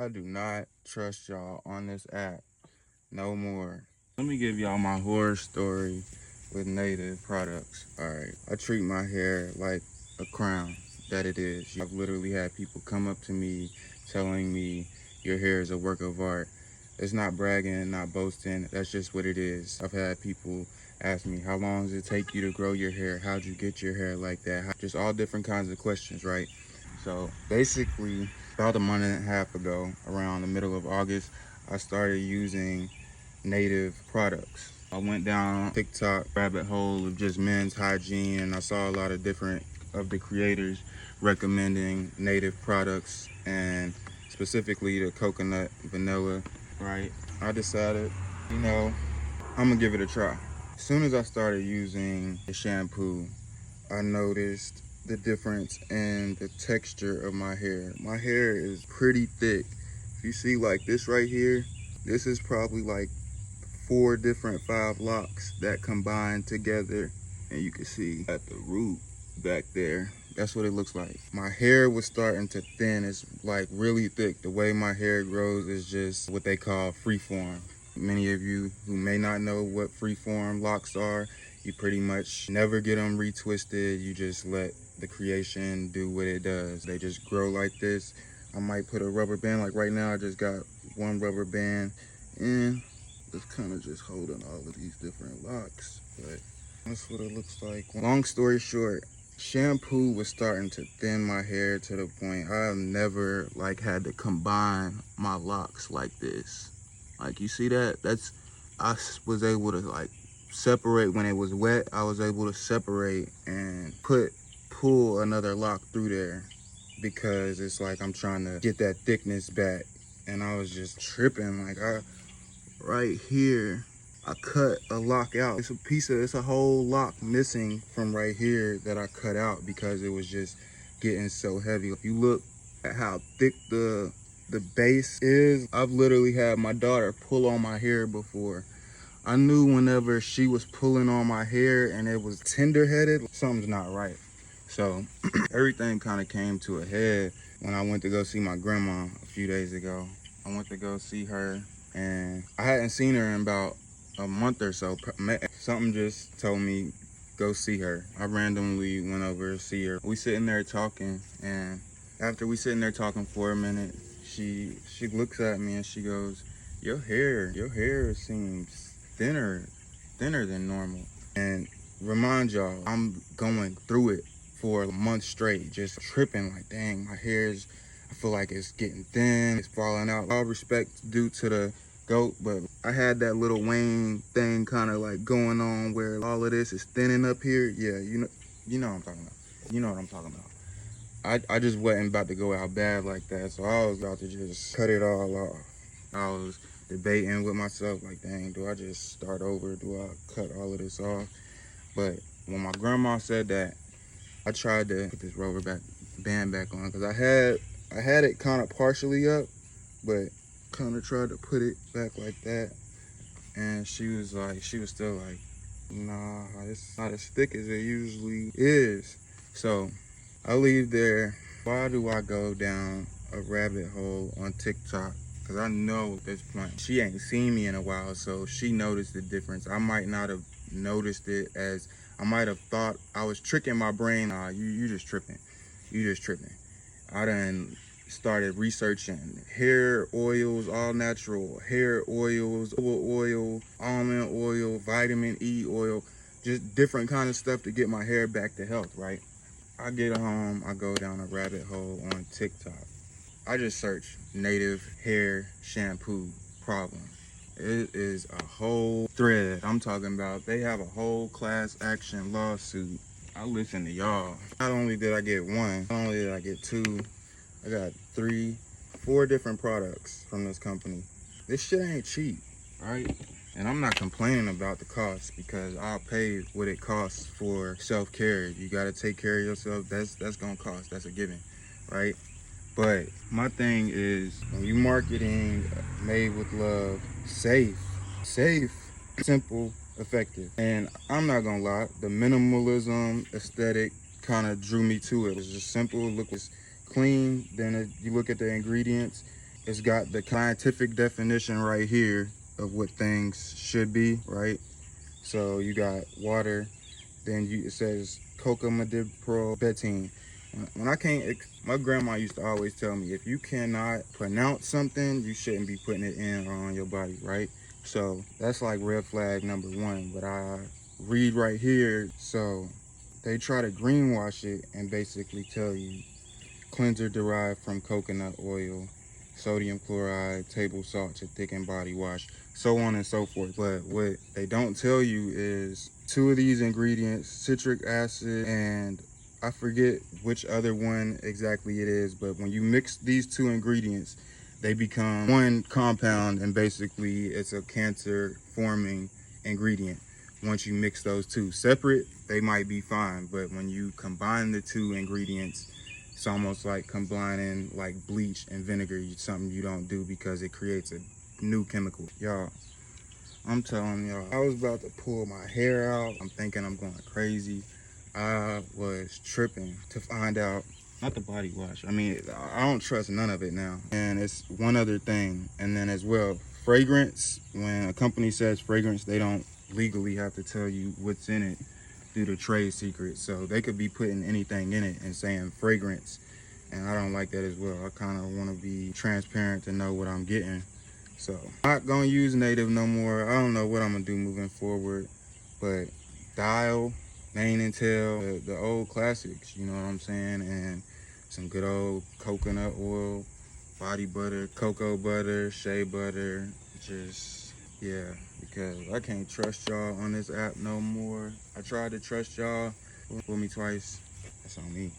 I do not trust y'all on this app no more. Let me give y'all my horror story with native products. Alright, I treat my hair like a crown that it is. I've literally had people come up to me telling me your hair is a work of art. It's not bragging, not boasting, that's just what it is. I've had people ask me, how long does it take you to grow your hair? How'd you get your hair like that? Just all different kinds of questions, right? So basically, about a month and a half ago, around the middle of August, I started using native products. I went down TikTok rabbit hole of just men's hygiene, and I saw a lot of different of the creators recommending native products, and specifically the coconut vanilla, right? I decided, I'm gonna give it a try. As soon as I started using the shampoo, I noticed the difference in the texture of my hair. My hair is pretty thick. If you see like this right here, this is probably like 5 locks that combine together, and you can see at the root back there, that's what it looks like. My hair was starting to thin. It's like really thick. The way my hair grows is just what they call freeform. Many of you who may not know what freeform locks are, you pretty much never get them retwisted. You just let the creation do what it does. They just grow like this. I might put a rubber band, like right now I just got one rubber band and it's kind of just holding all of these different locks, but that's what it looks like. Long story short, shampoo was starting to thin my hair to the point I've never had to combine my locks like this. Like, you see that? I was able to separate when it was wet. I was able to separate and pull another lock through there, because it's like I'm trying to get that thickness back. And I was just tripping. Right here, I cut a lock out. It's a whole lock missing from right here that I cut out because it was just getting so heavy. If you look at how thick the base is, I've literally had my daughter pull on my hair before. I knew whenever she was pulling on my hair and it was tender-headed, something's not right. So everything kind of came to a head when I went to go see my grandma a few days ago. I went to go see her, and I hadn't seen her in about a month or so. Something just told me, go see her. I randomly went over to see her. We sitting there talking, and after we sitting there talking for a minute, she looks at me and she goes, your hair seems thinner than normal. And remind y'all, I'm going through it for a month straight, just tripping like, dang, my hair's, I feel like it's getting thin, it's falling out. All respect due to the goat, but I had that little Wayne thing kind of going on where all of this is thinning up here. Yeah, you know what I'm talking about. You know what I'm talking about. I just wasn't about to go out bad like that, so I was about to just cut it all off. I was debating with myself, like, dang, do I just start over? Do I cut all of this off? But when my grandma said that, I tried to put this band back on, because I had it kind of partially up, but kind of tried to put it back like that. And she was still like, nah, it's not as thick as it usually is. So I leave there. Why do I go down a rabbit hole on TikTok? Because I know at this point, she ain't seen me in a while, so she noticed the difference. I might not have noticed it, as I might have thought I was tricking my brain. Nah, you just tripping. You just tripping. I done started researching hair oils, all natural hair oils, oil, almond oil, vitamin E oil, just different kind of stuff to get my hair back to health, right? I get home, I go down a rabbit hole on TikTok. I just search native hair shampoo problem. It is a whole thread. I'm talking about they have a whole class action lawsuit. I listen to y'all. Not only did I get one, not only did I get two, I got 4 different products from this company. This shit ain't cheap, right? And I'm not complaining about the cost, because I'll pay what it costs for self-care. You gotta take care of yourself. That's gonna cost. That's a given, right? But my thing is, when you marketing made with love, safe, simple, effective. And I'm not gonna lie, the minimalism aesthetic kind of drew me to it. It's just simple, look, it's clean. Then you look at the ingredients, It's got the scientific definition right here of what things should be, right? So you got water, then it says coca betine. When I can't, my grandma used to always tell me, if you cannot pronounce something, you shouldn't be putting it in or on your body, right? So that's like red flag number one. But I read right here, so they try to greenwash it and basically tell you cleanser derived from coconut oil, sodium chloride, table salt to thicken body wash, so on and so forth. But what they don't tell you is two of these ingredients, citric acid and I forget which other one exactly it is, but when you mix these two ingredients, they become one compound, and basically it's a cancer forming ingredient. Once you mix those two separate, they might be fine, but when you combine the two ingredients, it's almost like combining like bleach and vinegar, something you don't do because it creates a new chemical. Y'all, I'm telling y'all, I was about to pull my hair out. I'm thinking I'm going crazy. I was tripping to find out, not the body wash. I mean, I don't trust none of it now. And it's one other thing. And then as well, fragrance. When a company says fragrance, they don't legally have to tell you what's in it due to trade secrets. So they could be putting anything in it and saying fragrance. And I don't like that as well. I kind of want to be transparent to know what I'm getting. So not gonna use native no more. I don't know what I'm gonna do moving forward, but Dial, Mane and Tail, the old classics, you know what I'm saying? And some good old coconut oil, body butter, cocoa butter, shea butter, just, yeah, because I can't trust y'all on this app no more. I tried to trust y'all, fool me twice, that's on me.